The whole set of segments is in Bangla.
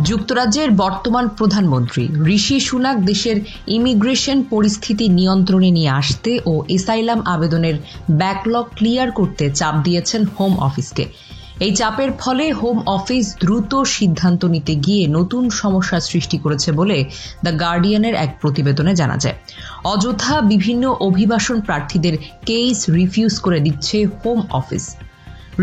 যুক্তরাজ্যের বর্তমান প্রধানমন্ত্রী ঋষি সুনাক দেশের ইমিগ্রেশন পরিস্থিতি নিয়ন্ত্রণে নিয়ে আসতে ও এসাইলাম আবেদনের ব্যাকলগ ক্লিয়ার করতে চাপ দিয়েছেন হোম অফিসকে। এই চাপের ফলে হোম অফিস দ্রুত সিদ্ধান্ত নিতে গিয়ে নতুন সমস্যা সৃষ্টি করেছে বলে দ্য গার্ডিয়ানের এক প্রতিবেদনে জানা যায়। অযথা বিভিন্ন অভিবাসন প্রার্থীদের কেস রিফিউজ করে দিচ্ছে হোম অফিস।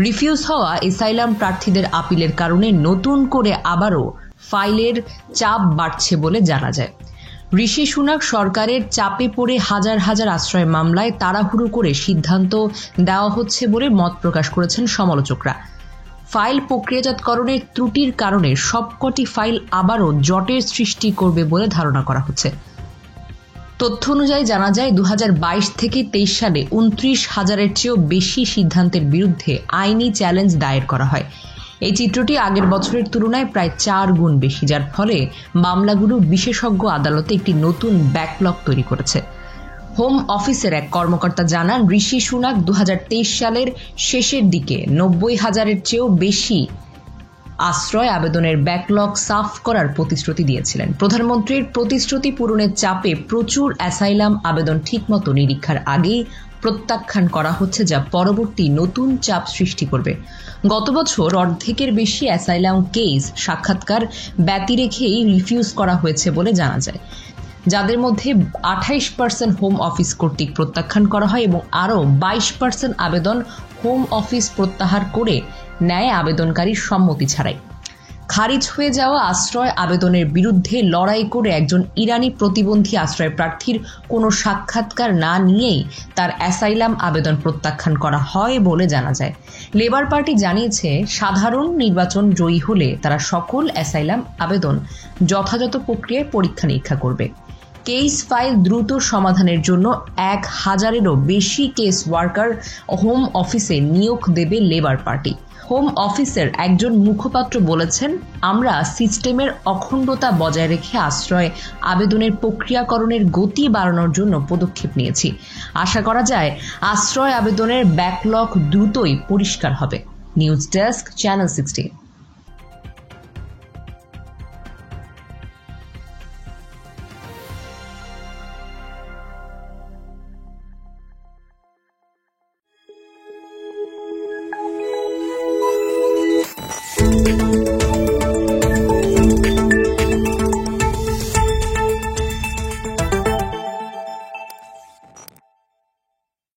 রিফিউজ হওয়া এসাইলাম প্রার্থীদের আপিলের কারণে নতুন করে আবারও ফাইলের চাপ বাড়ছে বলে জানা যায়। ঋষি সুনাক সরকারের চাপে পড়ে হাজার হাজার আশ্রয় মামলায় তাড়াহুড়ো করে সিদ্ধান্ত দেওয়া হচ্ছে বলে মত প্রকাশ করেছেন সমালোচকরা। ফাইল প্রক্রিয়াজাতকরণের ত্রুটির কারণে সবকটি ফাইল আবারও জটের সৃষ্টি করবে বলে ধারণা করা হচ্ছে। তথ্য অনুযায়ী জানা যায় 2022 থেকে 23 সালে 29,000-এর চেয়েও বেশি সিদ্ধান্তের বিরুদ্ধে আইনি চ্যালেঞ্জ দায়ের করা হয়। এই চিত্রটি আগের বছরের তুলনায় প্রায় 4 গুণ বেশি, যার ফলে মামলাগুলো বিশেষজ্ঞ আদালতে একটি নতুন ব্যাকলগ তৈরি করেছে। হোম অফিসের এক কর্মকর্তা জানান, ঋষি সুনাক 2023 সালের শেষের দিকে 90,000-এর চেয়েও বেশি আশ্রয় আবেদনের ব্যাকলগ সাফ করার প্রতিশ্রুতি দিয়েছিলেন। প্রধানমন্ত্রীর প্রতিশ্রুতি পূরণের চাপে প্রচুর অ্যাসাইলাম আবেদন ঠিকমতো নিরীক্ষার আগেই প্রত্যাখ্যান করা হচ্ছে, যা পরবর্তী নতুন চাপ সৃষ্টি করবে। গত বছর অর্ধেকের বেশি অ্যাসাইলাম কেস সাক্ষাৎকার ব্যতি রেখেই রিফিউজ করা হয়েছে বলে জানা যায়, যাদের মধ্যে 28% হোম অফিস কর্তৃক প্রত্যাখ্যান করা হয় এবং আরও 22% আবেদন হোম অফিস প্রত্যাহার করে নেয় আবেদনকারীর সম্মতি ছাড়াই। খারিজ হয়ে যাওয়া আশ্রয় আবেদনের বিরুদ্ধে লড়াই করে একজন ইরানি প্রতিবন্ধী আশ্রয় প্রার্থীর কোনো সাক্ষাৎকার না নিয়েই তার অ্যাসাইলাম আবেদন প্রত্যাখ্যান করা হয় বলে জানা যায়। লেবার পার্টি জানিয়েছে, সাধারণ নির্বাচন জয়ী হলে তারা সকল অ্যাসাইলাম আবেদন যথাযথ প্রক্রিয়ায় পরীক্ষা নিরীক্ষা করবে। কেস ফাইল দ্রুত সমাধানের জন্য 1,000-এরও বেশি কেস ওয়ার্কার হোম অফিসে নিয়োগ দেবে লেবার পার্টি। হোম অফিসের একজন মুখপাত্র বলেছেন, আমরা সিস্টেমের অখণ্ডতা বজায় রেখে আশ্রয় আবেদনের প্রক্রিয়াকরণের গতি বাড়ানোর জন্য পদক্ষেপ নিয়েছি। আশা করা যায় আশ্রয় আবেদনের ব্যাকলগ দ্রুতই পরিষ্কার হবে। News desk, channel 16।